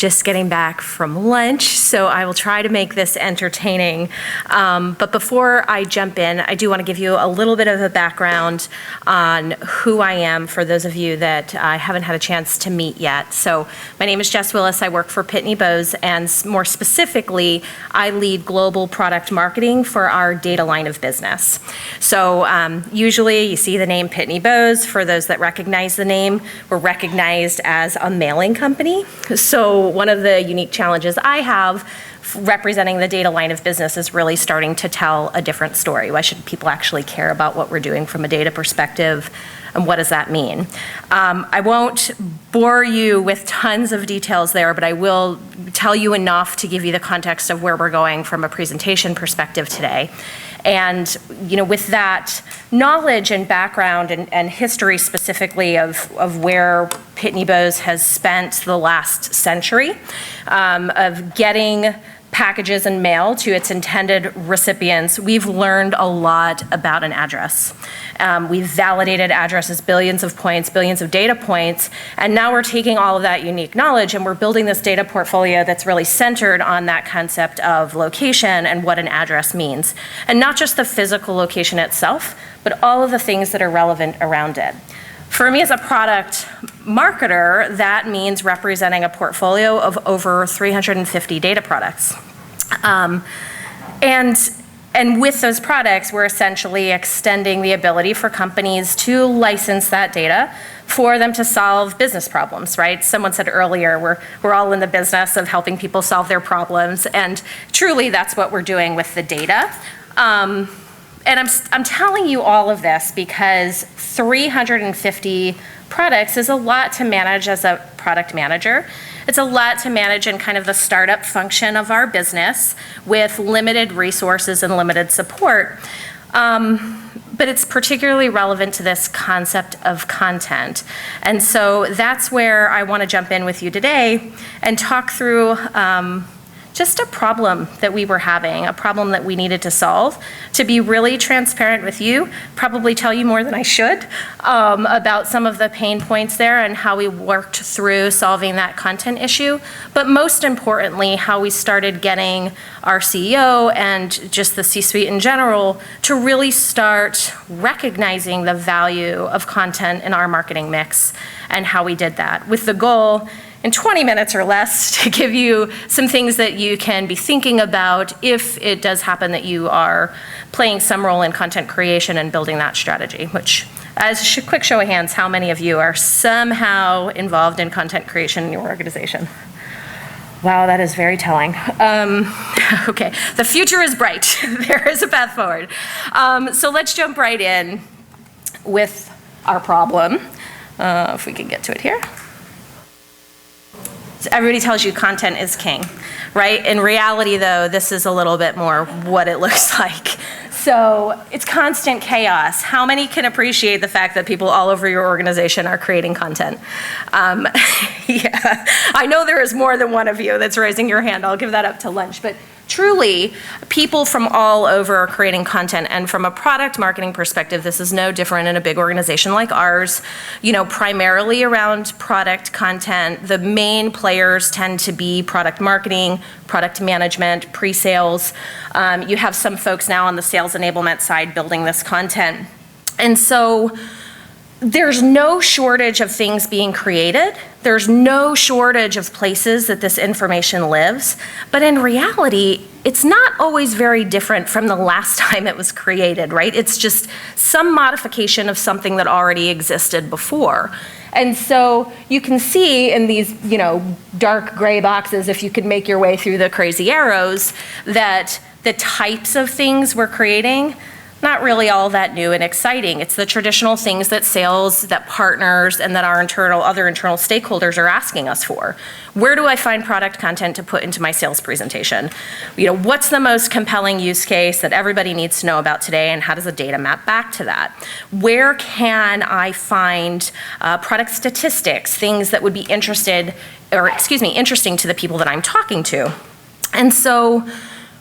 just getting back from lunch, so I will try to make this entertaining. But before I jump in, I do want to give you a little bit of a background on who I am for those of you that I haven't had a chance to meet yet. So my name is Jess Willis. I work for Pitney Bowes, and more specifically, I lead global product marketing for our data line of business. So usually you see the name Pitney Bowes. For those that recognize the name, we're recognized as a mailing company. So one of the unique challenges I have representing the data line of business is really starting to tell a different story. Why should people actually care about what we're doing from a data perspective, and what does that mean? I won't bore you with tons of details there, but I will tell you enough to give you the context of where we're going from a presentation perspective today. And with that knowledge and background and history specifically of where Pitney Bowes has spent the last century, of getting packages and mail to its intended recipients, we've learned a lot about an address. We've validated addresses, billions of points, billions of data points, and now we're taking all of that unique knowledge and we're building this data portfolio that's really centered on that concept of location and what an address means. And not just the physical location itself, but all of the things that are relevant around it. For me as a product marketer, that means representing a portfolio of over 350 data products. And with those products, we're essentially extending the ability for companies to license that data for them to solve business problems, right? Someone said earlier, we're all in the business of helping people solve their problems, and truly that's what we're doing with the data. And I'm telling you all of this because 350 products is a lot to manage as a product manager. It's a lot to manage in kind of the startup function of our business with limited resources and limited support. But it's particularly relevant to this concept of content. And so that's where I want to jump in with you today and talk through just a problem that we were having, a problem that we needed to solve. To be really transparent with you, probably tell you more than I should about some of the pain points there and how we worked through solving that content issue, but most importantly, how we started getting our CEO and just the C-suite in general to really start recognizing the value of content in our marketing mix and how we did that, with the goal in 20 minutes or less to give you some things that you can be thinking about if it does happen that you are playing some role in content creation and building that strategy, which, as a quick show of hands, how many of you are somehow involved in content creation in your organization? Wow, that is very telling. Okay, the future is bright. There is a path forward. So let's jump right in with our problem. If we can get to it here. Everybody tells you content is king, right? In reality, though, this is a little bit more what it looks like. So it's constant chaos. How many can appreciate the fact that people all over your organization are creating content? Yeah, I know there is more than one of you that's raising your hand. I'll give that up to lunch. But truly, people from all over are creating content, and from a product marketing perspective, this is no different in a big organization like ours. Primarily around product content, the main players tend to be product marketing, product management, pre-sales. You have some folks now on the sales enablement side building this content. And so there's no shortage of things being created. There's no shortage of places that this information lives. But in reality, it's not always very different from the last time it was created, right? It's just some modification of something that already existed before. And so you can see in these, dark gray boxes, if you could make your way through the crazy arrows, that the types of things we're creating, not really all that new and exciting. It's the traditional things that sales, that partners, and that our other internal stakeholders are asking us for. Where do I find product content to put into my sales presentation? What's the most compelling use case that everybody needs to know about today, and how does the data map back to that? Where can I find product statistics, things that would be interesting to the people that I'm talking to? And so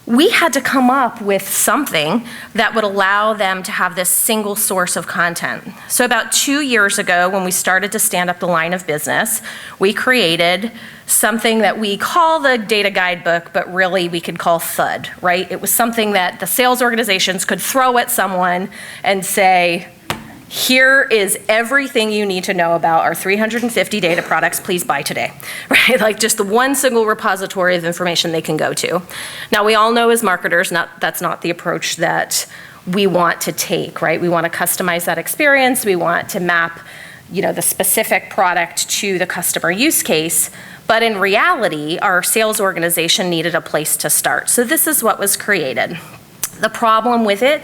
we had to come up with something that would allow them to have this single source of content. So about 2 years ago, when we started to stand up the line of business, we created something that we call the data guidebook, but really we could call FUD, right? It was something that the sales organizations could throw at someone and say, here is everything you need to know about our 350 data products, please buy today, right? Like just the one single repository of information they can go to. Now we all know as marketers, that's not the approach that we want to take, right? We want to customize that experience. We want to map, the specific product to the customer use case. But in reality, our sales organization needed a place to start. So this is what was created. The problem with it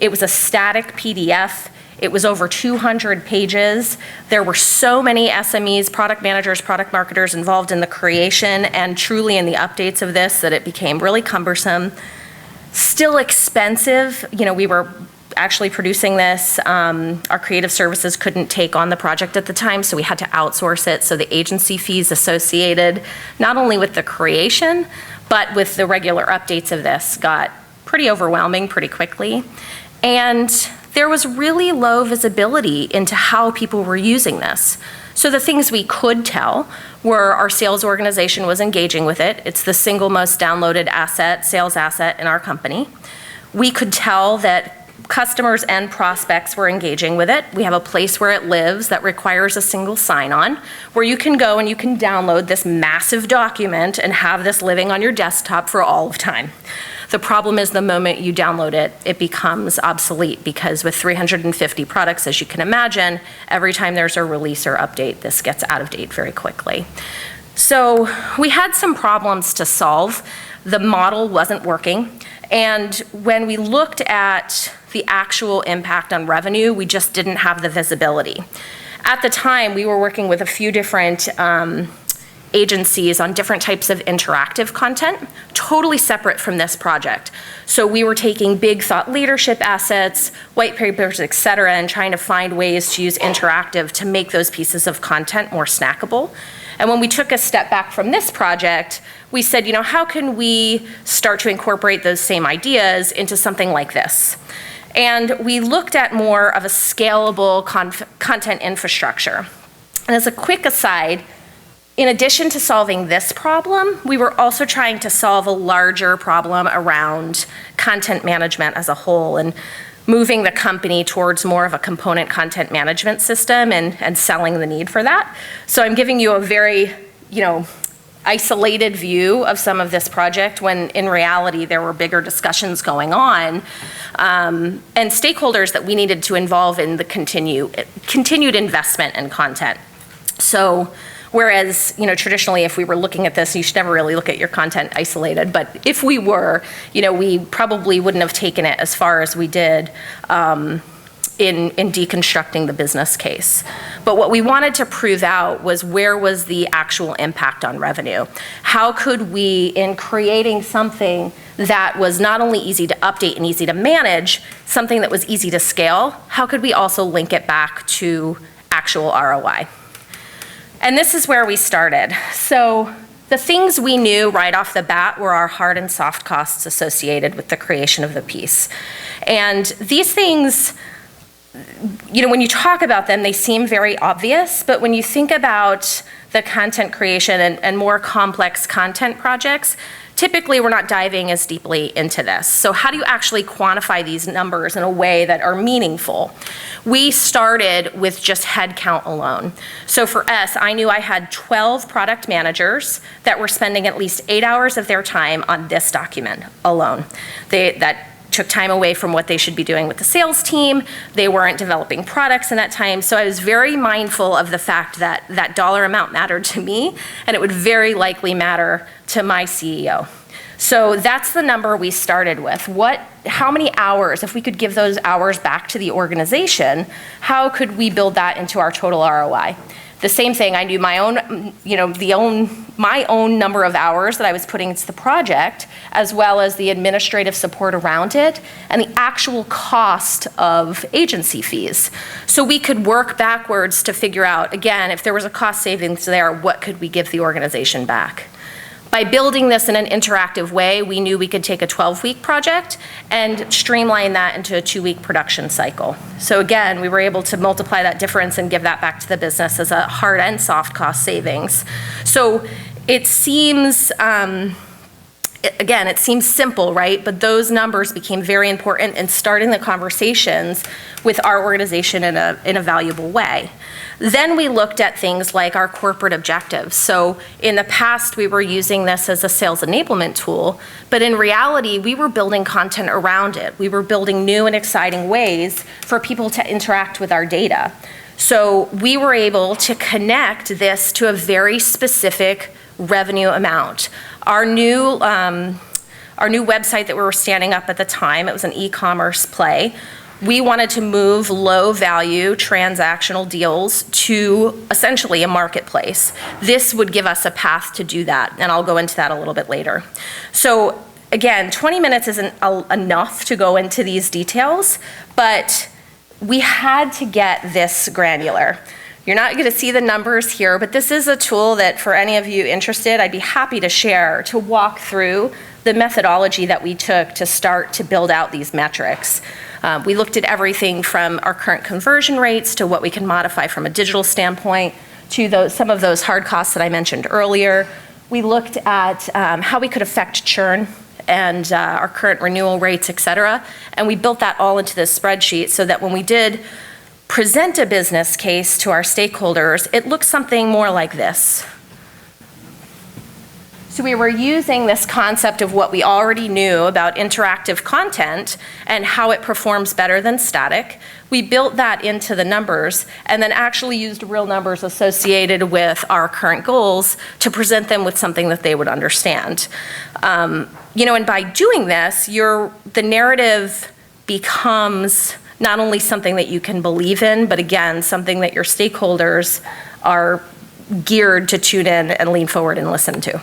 was a static PDF. It was over 200 pages. There were so many SMEs, product managers, product marketers involved in the creation and truly in the updates of this that it became really cumbersome. Still expensive. We were actually producing this. Our creative services couldn't take on the project at the time, so we had to outsource it. So the agency fees associated, not only with the creation, but with the regular updates of this got pretty overwhelming pretty quickly. And there was really low visibility into how people were using this. So the things we could tell were our sales organization was engaging with it. It's the single most downloaded sales asset in our company. We could tell that customers and prospects were engaging with it. We have a place where it lives that requires a single sign-on, where you can go and you can download this massive document and have this living on your desktop for all of time. The problem is the moment you download it, it becomes obsolete because with 350 products, as you can imagine, every time there's a release or update, this gets out of date very quickly. So we had some problems to solve. The model wasn't working. And when we looked at the actual impact on revenue, we just didn't have the visibility. At the time, we were working with a few different agencies on different types of interactive content, totally separate from this project. So we were taking big thought leadership assets, white papers, et cetera, and trying to find ways to use interactive to make those pieces of content more snackable. And when we took a step back from this project, we said, how can we start to incorporate those same ideas into something like this? And we looked at more of a scalable content infrastructure. And as a quick aside, in addition to solving this problem, we were also trying to solve a larger problem around content management as a whole and moving the company towards more of a component content management system and selling the need for that. So I'm giving you a very, isolated view of some of this project when in reality there were bigger discussions going on and stakeholders that we needed to involve in the continued investment in content. So whereas, traditionally if we were looking at this, you should never really look at your content isolated, but if we were, we probably wouldn't have taken it as far as we did in deconstructing the business case. But what we wanted to prove out was where was the actual impact on revenue? How could we, in creating something that was not only easy to update and easy to manage, something that was easy to scale, how could we also link it back to actual ROI? And this is where we started. So the things we knew right off the bat were our hard and soft costs associated with the creation of the piece. And these things, when you talk about them, they seem very obvious, but when you think about the content creation and more complex content projects, typically we're not diving as deeply into this. So how do you actually quantify these numbers in a way that are meaningful? We started with just headcount alone. So for us, I knew I had 12 product managers that were spending at least 8 hours of their time on this document alone. That took time away from what they should be doing with the sales team. They weren't developing products in that time. So I was very mindful of the fact that that dollar amount mattered to me, and it would very likely matter to my CEO. So that's the number we started with. How many hours, if we could give those hours back to the organization, how could we build that into our total ROI? The same thing, I knew my own number of hours that I was putting into the project, as well as the administrative support around it, and the actual cost of agency fees. So we could work backwards to figure out, again, if there was a cost savings there, what could we give the organization back? By building this in an interactive way, we knew we could take a 12-week project and streamline that into a 2-week production cycle. So again, we were able to multiply that difference and give that back to the business as a hard and soft cost savings. So it seems, again, it seems simple, right? But those numbers became very important in starting the conversations with our organization in a valuable way. Then we looked at things like our corporate objectives. So in the past, we were using this as a sales enablement tool, but in reality, we were building content around it. We were building new and exciting ways for people to interact with our data. So we were able to connect this to a very specific revenue amount. Our new website that we were standing up at the time, it was an e-commerce play. We wanted to move low-value transactional deals to essentially a marketplace. This would give us a path to do that, and I'll go into that a little bit later. So again, 20 minutes isn't enough to go into these details, but we had to get this granular. You're not going to see the numbers here, but this is a tool that for any of you interested, I'd be happy to share to walk through the methodology that we took to start to build out these metrics. We looked at everything from our current conversion rates to what we can modify from a digital standpoint to some of those hard costs that I mentioned earlier. We looked at how we could affect churn and our current renewal rates, et cetera. And we built that all into this spreadsheet so that when we did present a business case to our stakeholders, it looked something more like this. So we were using this concept of what we already knew about interactive content and how it performs better than static. We built that into the numbers and then actually used real numbers associated with our current goals to present them with something that they would understand. And by doing this, the narrative becomes not only something that you can believe in, but again, something that your stakeholders are geared to tune in and lean forward and listen to.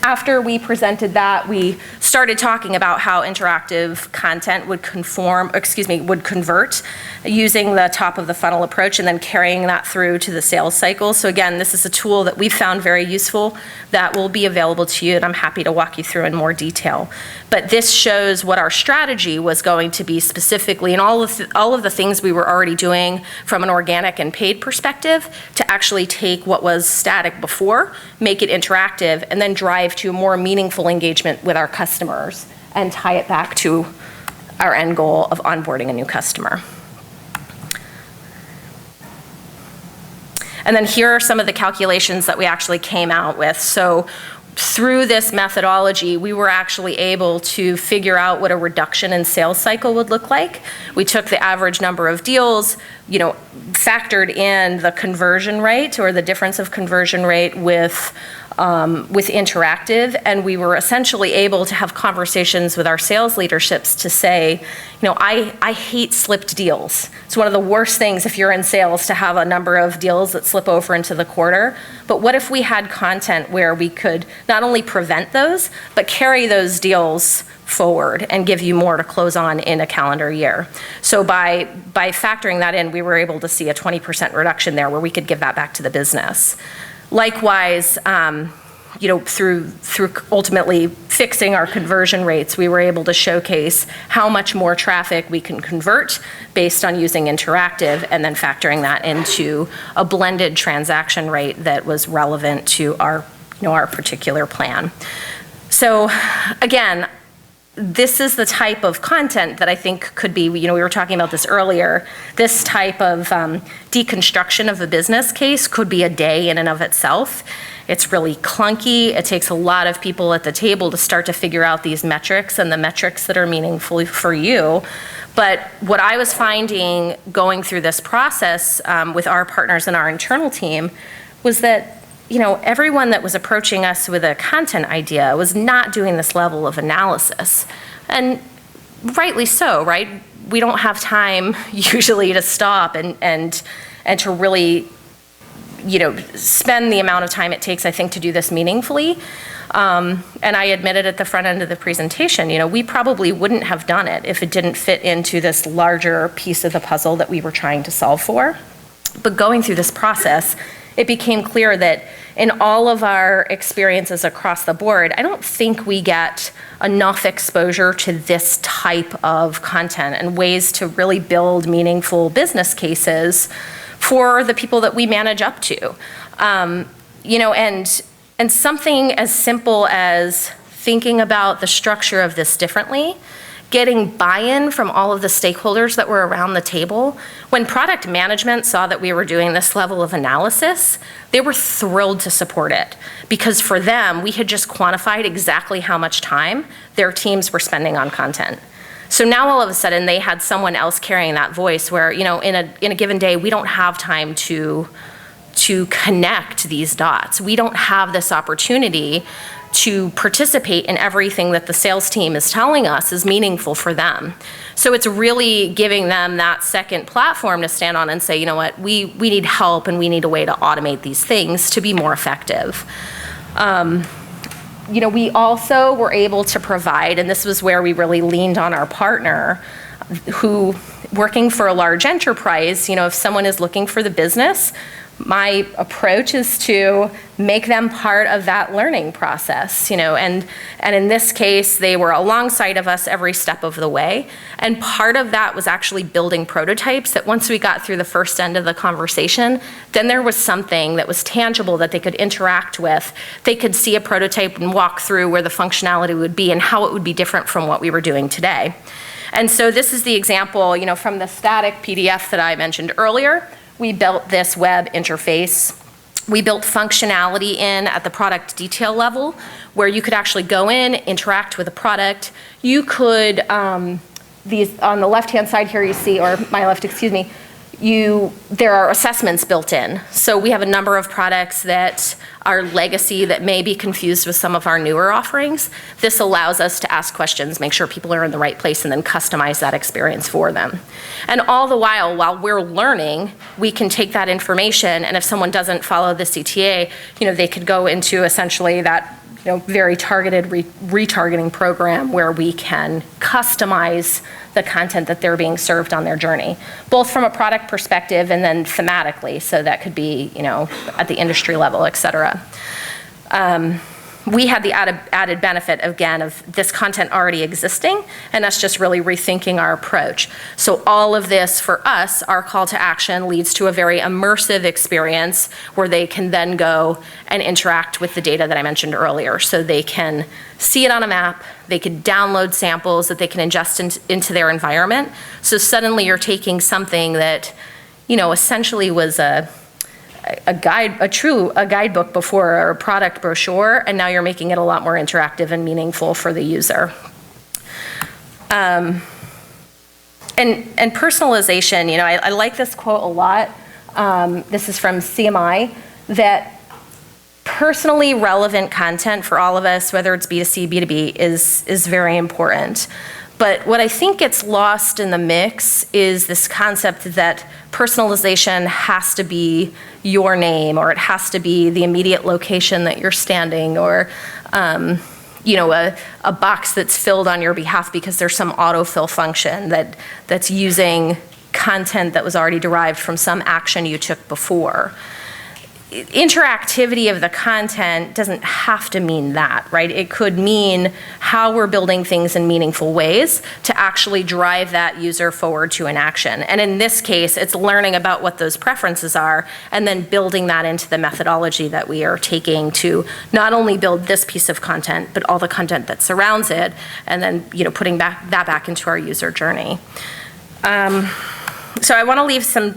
After we presented that, we started talking about how interactive content would convert using the top of the funnel approach and then carrying that through to the sales cycle. So again, this is a tool that we've found very useful that will be available to you, and I'm happy to walk you through in more detail. But this shows what our strategy was going to be specifically, and all of the things we were already doing from an organic and paid perspective to actually take what was static before, make it interactive, and then drive to a more meaningful engagement with our customers and tie it back to our end goal of onboarding a new customer. And then here are some of the calculations that we actually came out with. So through this methodology, we were actually able to figure out what a reduction in sales cycle would look like. We took the average number of deals, factored in the conversion rate or the difference of conversion rate with interactive, and we were essentially able to have conversations with our sales leaderships to say, I hate slipped deals. It's one of the worst things if you're in sales to have a number of deals that slip over into the quarter. But what if we had content where we could not only prevent those, but carry those deals forward and give you more to close on in a calendar year? So by factoring that in, we were able to see a 20% reduction there where we could give that back to the business. Likewise, through ultimately fixing our conversion rates, we were able to showcase how much more traffic we can convert based on using interactive and then factoring that into a blended transaction rate that was relevant to our particular plan. So again, this is the type of content that I think could be, we were talking about this earlier, this type of deconstruction of a business case could be a day in and of itself. It's really clunky. It takes a lot of people at the table to start to figure out these metrics and the metrics that are meaningful for you. But what I was finding going through this process with our partners and our internal team was that everyone that was approaching us with a content idea was not doing this level of analysis. And rightly so, right? We don't have time usually to stop and to really, spend the amount of time it takes, I think, to do this meaningfully. And I admitted at the front end of the presentation, we probably wouldn't have done it if it didn't fit into this larger piece of the puzzle that we were trying to solve for. But going through this process, it became clear that in all of our experiences across the board, I don't think we get enough exposure to this type of content and ways to really build meaningful business cases for the people that we manage up to. And something as simple as thinking about the structure of this differently, getting buy-in from all of the stakeholders that were around the table. When product management saw that we were doing this level of analysis, they were thrilled to support it, because for them, we had just quantified exactly how much time their teams were spending on content. So now all of a sudden they had someone else carrying that voice where, in a given day, we don't have time to connect these dots. We don't have this opportunity to participate in everything that the sales team is telling us is meaningful for them. So it's really giving them that second platform to stand on and say, you know what, we need help and we need a way to automate these things to be more effective. We also were able to provide, and this was where we really leaned on our partner, who, working for a large enterprise, if someone is looking for the business, my approach is to make them part of that learning process, and in this case, they were alongside of us every step of the way. And part of that was actually building prototypes that once we got through the first end of the conversation, then there was something that was tangible that they could interact with. They could see a prototype and walk through where the functionality would be and how it would be different from what we were doing today. And so this is the example, from the static PDF that I mentioned earlier. We built this web interface. We built functionality in at the product detail level where you could actually go in, interact with a product. You could, on the left-hand side here you see, or my left, excuse me, there are assessments built in. So we have a number of products that are legacy that may be confused with some of our newer offerings. This allows us to ask questions, make sure people are in the right place, and then customize that experience for them. And all the while we're learning, we can take that information, and if someone doesn't follow the CTA, they could go into essentially that very targeted retargeting program where we can customize the content that they're being served on their journey, both from a product perspective and then thematically. So that could be, at the industry level, et cetera. We had the added benefit, again, of this content already existing and us just really rethinking our approach. So all of this, for us, our call to action leads to a very immersive experience where they can then go and interact with the data that I mentioned earlier. So they can see it on a map, they can download samples that they can ingest into their environment. So suddenly you're taking something that, essentially was a guidebook before, or a product brochure, and now you're making it a lot more interactive and meaningful for the user. And personalization, I like this quote a lot. This is from CMI, that personally relevant content for all of us, whether it's B2C, B2B, is very important. But what I think gets lost in the mix is this concept that personalization has to be your name, or it has to be the immediate location that you're standing, or a box that's filled on your behalf because there's some autofill function that's using content that was already derived from some action you took before. Interactivity of the content doesn't have to mean that, right? It could mean how we're building things in meaningful ways to actually drive that user forward to an action. And in this case, it's learning about what those preferences are and then building that into the methodology that we are taking to not only build this piece of content, but all the content that surrounds it, and then putting that back into our user journey. So I want to leave some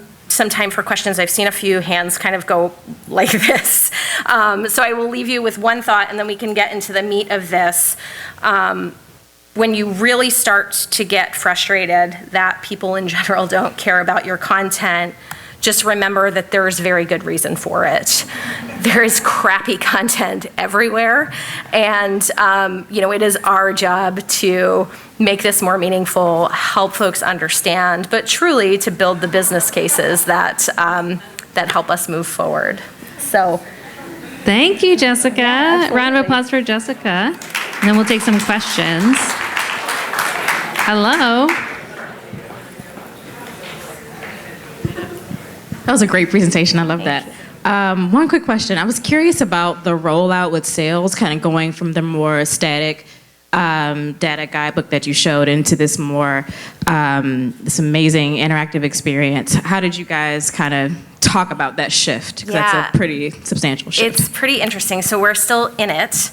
time for questions. I've seen a few hands kind of go like this. So I will leave you with one thought, and then we can get into the meat of this. When you really start to get frustrated that people in general don't care about your content, just remember that there is very good reason for it. There is crappy content everywhere, and it is our job to make this more meaningful, help folks understand, but truly to build the business cases that help us move forward. So, thank you, Jessica. Round of applause for Jessica, and then we'll take some questions. Hello. That was a great presentation. I love that. One quick question. I was curious about the rollout with sales, kind of going from the more static data guidebook that you showed into this more, this amazing interactive experience. How did you guys kind of talk about that shift? 'Cause that's a pretty substantial shift. It's pretty interesting. So we're still in it.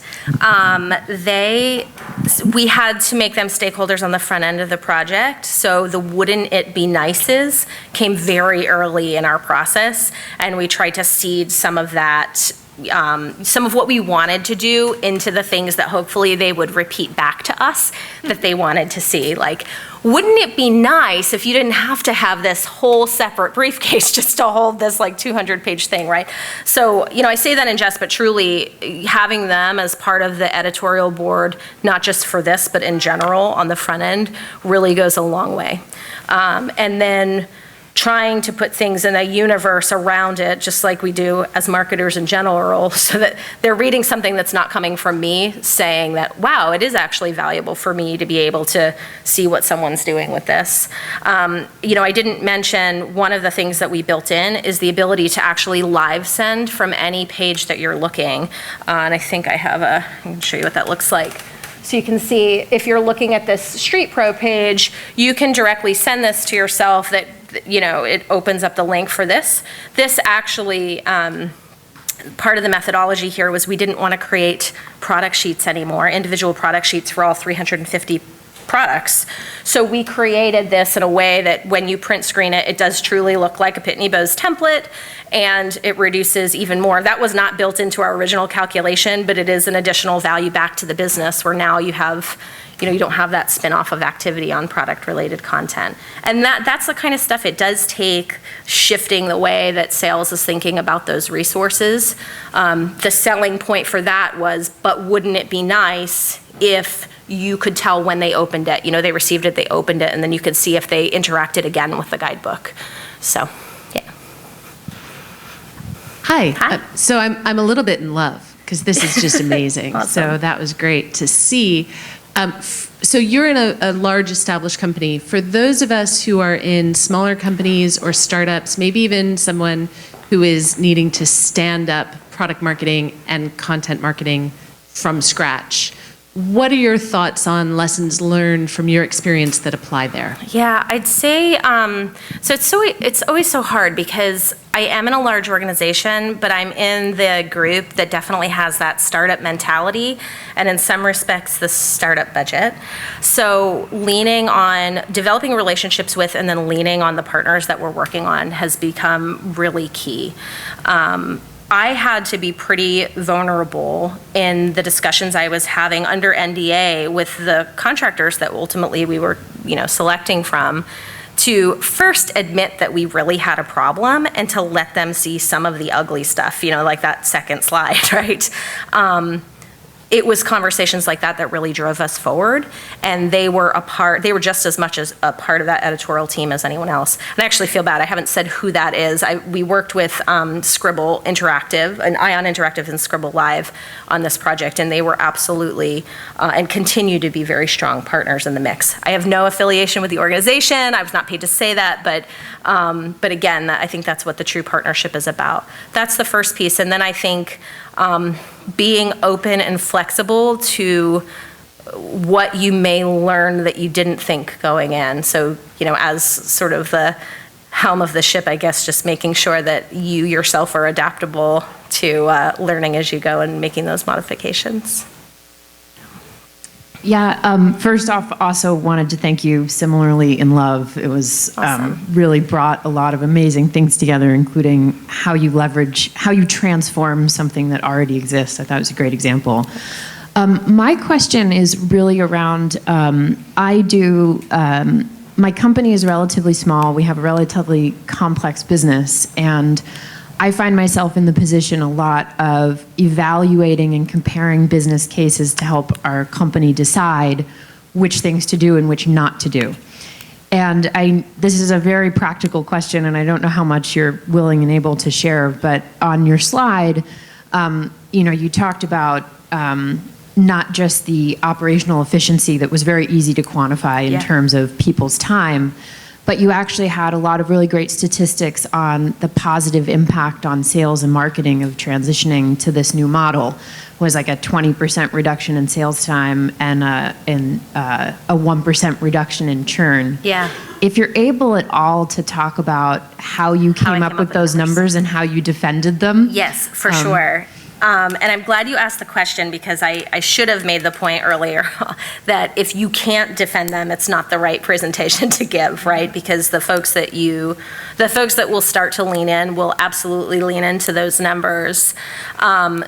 We had to make them stakeholders on the front end of the project. So the wouldn't it be nices came very early in our process, and we tried to seed some of that, some of what we wanted to do into the things that hopefully they would repeat back to us that they wanted to see. Like, wouldn't it be nice if you didn't have to have this whole separate briefcase just to hold this like 200-page thing, right? So, I say that in jest, but truly having them as part of the editorial board, not just for this, but in general on the front end, really goes a long way. And then trying to put things in a universe around it, just like we do as marketers in general, so that they're reading something that's not coming from me, saying that, wow, it is actually valuable for me to be able to see what someone's doing with this. I didn't mention one of the things that we built in is the ability to actually live send from any page that you're looking. And I think I can show you what that looks like. So you can see if you're looking at this Street Pro page, you can directly send this to yourself that, it opens up the link for this. This actually, part of the methodology here was we didn't want to create product sheets anymore, individual product sheets for all 350 products. So we created this in a way that when you print screen it, it does truly look like a Pitney Bowes template, and it reduces even more. That was not built into our original calculation, but it is an additional value back to the business where now you have, you don't have that spin-off of activity on product-related content. And that's the kind of stuff it does take, shifting the way that sales is thinking about those resources. The selling point for that was, but wouldn't it be nice if you could tell when they opened it? They received it, they opened it, and then you could see if they interacted again with the guidebook. So, yeah. Hi. So I'm a little bit in love because this is just amazing. Awesome. So that was great to see. So you're in a large established company. For those of us who are in smaller companies or startups, maybe even someone who is needing to stand up product marketing and content marketing from scratch, what are your thoughts on lessons learned from your experience that apply there? Yeah, I'd say, so it's always so hard because I am in a large organization, but I'm in the group that definitely has that startup mentality, and in some respects, the startup budget. So leaning on developing relationships with and then leaning on the partners that we're working on has become really key. I had to be pretty vulnerable in the discussions I was having under NDA with the contractors that ultimately we were, selecting from, to first admit that we really had a problem and to let them see some of the ugly stuff, like that second slide, right? It was conversations like that really drove us forward, and they were just as much as a part of that editorial team as anyone else. And I actually feel bad, I haven't said who that is. We worked with Scribble Interactive, and Ion Interactive and Scribble Live on this project, and they were absolutely, and continue to be very strong partners in the mix. I have no affiliation with the organization, I was not paid to say that, but again, I think that's what the true partnership is about. That's the first piece, and then I think being open and flexible to what you may learn that you didn't think going in. So, as sort of the helm of the ship, I guess, just making sure that you yourself are adaptable to learning as you go and making those modifications. Yeah, first off, also wanted to thank you. Similarly in love, it was Awesome. Really brought a lot of amazing things together, including how you transform something that already exists. I thought it was a great example. My question is really around, my company is relatively small. We have a relatively complex business, and I find myself in the position a lot of evaluating and comparing business cases to help our company decide which things to do and which not to do. And this is a very practical question, and I don't know how much you're willing and able to share, but on your slide, you talked about not just the operational efficiency that was very easy to quantify in terms of people's time, but you actually had a lot of really great statistics on the positive impact on sales and marketing of transitioning to this new model. Was like a 20% reduction in sales time and a 1% reduction in churn. Yeah. If you're able at all to talk about how you came up with those numbers and how you defended them. Yes, for sure. And I'm glad you asked the question, because I should have made the point earlier that if you can't defend them, it's not the right presentation to give, right? Because the folks that will start to lean in will absolutely lean into those numbers.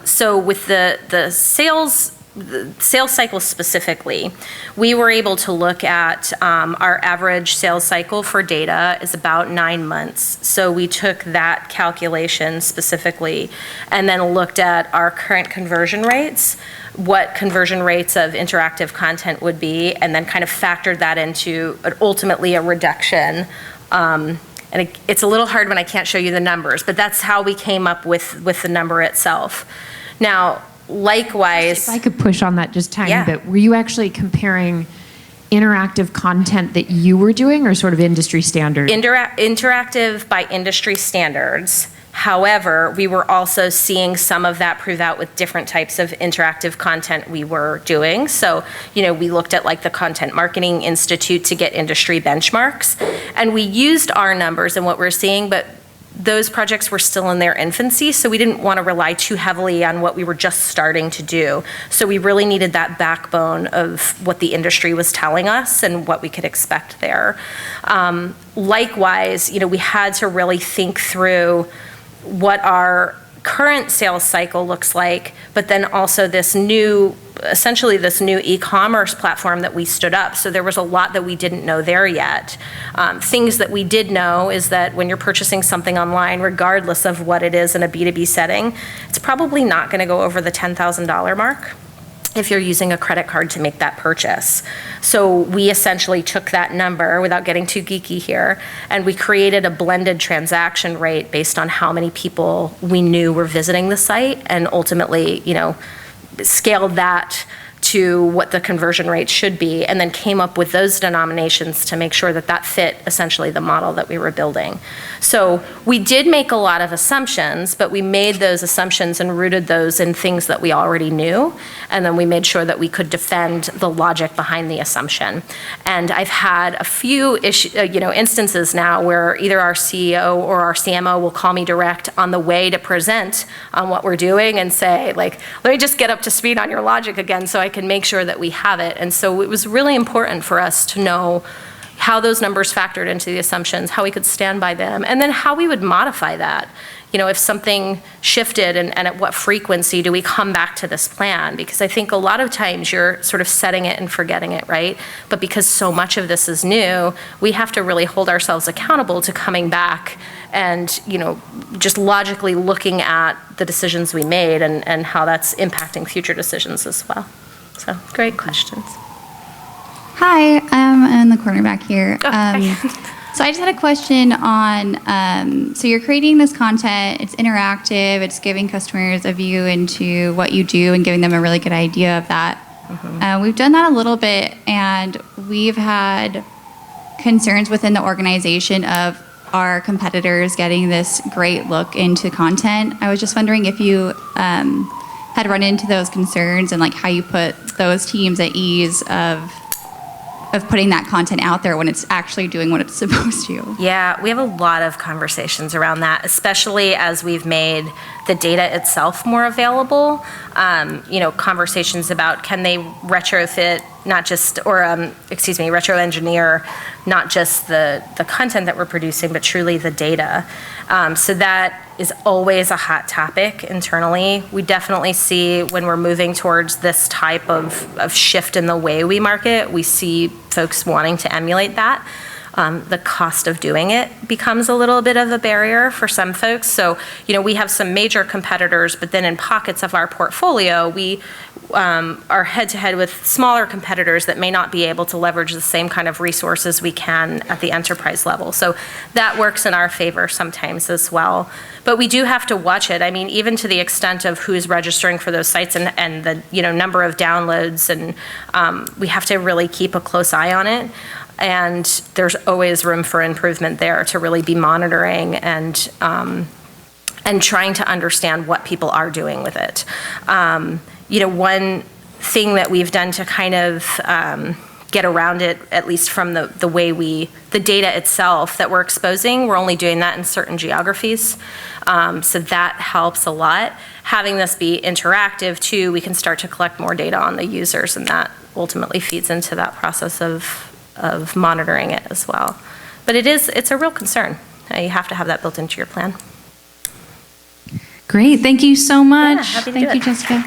So with the sales cycle specifically, we were able to look at our average sales cycle for data is about 9 months. So we took that calculation specifically and then looked at our current conversion rates, what conversion rates of interactive content would be, and then kind of factored that into ultimately a reduction. And it's a little hard when I can't show you the numbers, but that's how we came up with the number itself. Now, likewise, If I could push on that just tiny Yeah. bit, were you actually comparing interactive content that you were doing or sort of industry standard? interactive by industry standards. However, we were also seeing some of that prove out with different types of interactive content we were doing. So, we looked at like the Content Marketing Institute to get industry benchmarks, and we used our numbers and what we're seeing, but those projects were still in their infancy, so we didn't want to rely too heavily on what we were just starting to do. So we really needed that backbone of what the industry was telling us and what we could expect there. Likewise, we had to really think through what our current sales cycle looks like, but then also essentially this new e-commerce platform that we stood up. So there was a lot that we didn't know there yet. Things that we did know is that when you're purchasing something online, regardless of what it is in a B2B setting, it's probably not going to go over the $10,000 mark if you're using a credit card to make that purchase. So we essentially took that number, without getting too geeky here, and we created a blended transaction rate based on how many people we knew were visiting the site, and ultimately, scaled that to what the conversion rate should be, and then came up with those denominations to make sure that that fit essentially the model that we were building. So we did make a lot of assumptions, but we made those assumptions and rooted those in things that we already knew, and then we made sure that we could defend the logic behind the assumption. And I've had a few instances now where either our CEO or our CMO will call me direct on the way to present on what we're doing and say, like, let me just get up to speed on your logic again so I can make sure that we have it. And so it was really important for us to know how those numbers factored into the assumptions, how we could stand by them, and then how we would modify that. If something shifted and at what frequency do we come back to this plan? Because I think a lot of times you're sort of setting it and forgetting it, right? But because so much of this is new, we have to really hold ourselves accountable to coming back and, just logically looking at the decisions we made and how that's impacting future decisions as well. So, great questions. Hi, I'm in the corner back here. Hi. So I just had a question on, so you're creating this content, it's interactive, it's giving customers a view into what you do and giving them a really good idea of that. We've done that a little bit, and we've had concerns within the organization of our competitors getting this great look into content. I was just wondering if you had run into those concerns and like how you put those teams at ease of putting that content out there when it's actually doing what it's supposed to. Yeah, we have a lot of conversations around that, especially as we've made the data itself more available. Conversations about can they retrofit not just, retro engineer not just the content that we're producing, but truly the data. So that is always a hot topic internally. We definitely see when we're moving towards this type of shift in the way we market, we see folks wanting to emulate that. The cost of doing it becomes a little bit of a barrier for some folks. So, we have some major competitors, but then in pockets of our portfolio, we are head-to-head with smaller competitors that may not be able to leverage the same kind of resources we can at the enterprise level. So that works in our favor sometimes as well. But we do have to watch it. I mean, even to the extent of who's registering for those sites and the number of downloads, and we have to really keep a close eye on it. And there's always room for improvement there to really be monitoring and trying to understand what people are doing with it. One thing that we've done to kind of get around it, at least from the way the data itself that we're exposing, we're only doing that in certain geographies. So that helps a lot. Having this be interactive too, we can start to collect more data on the users, and that ultimately feeds into that process of monitoring it as well. But it's a real concern. You have to have that built into your plan. Great, thank you so much. Yeah, happy to Thank do you, it. Jessica.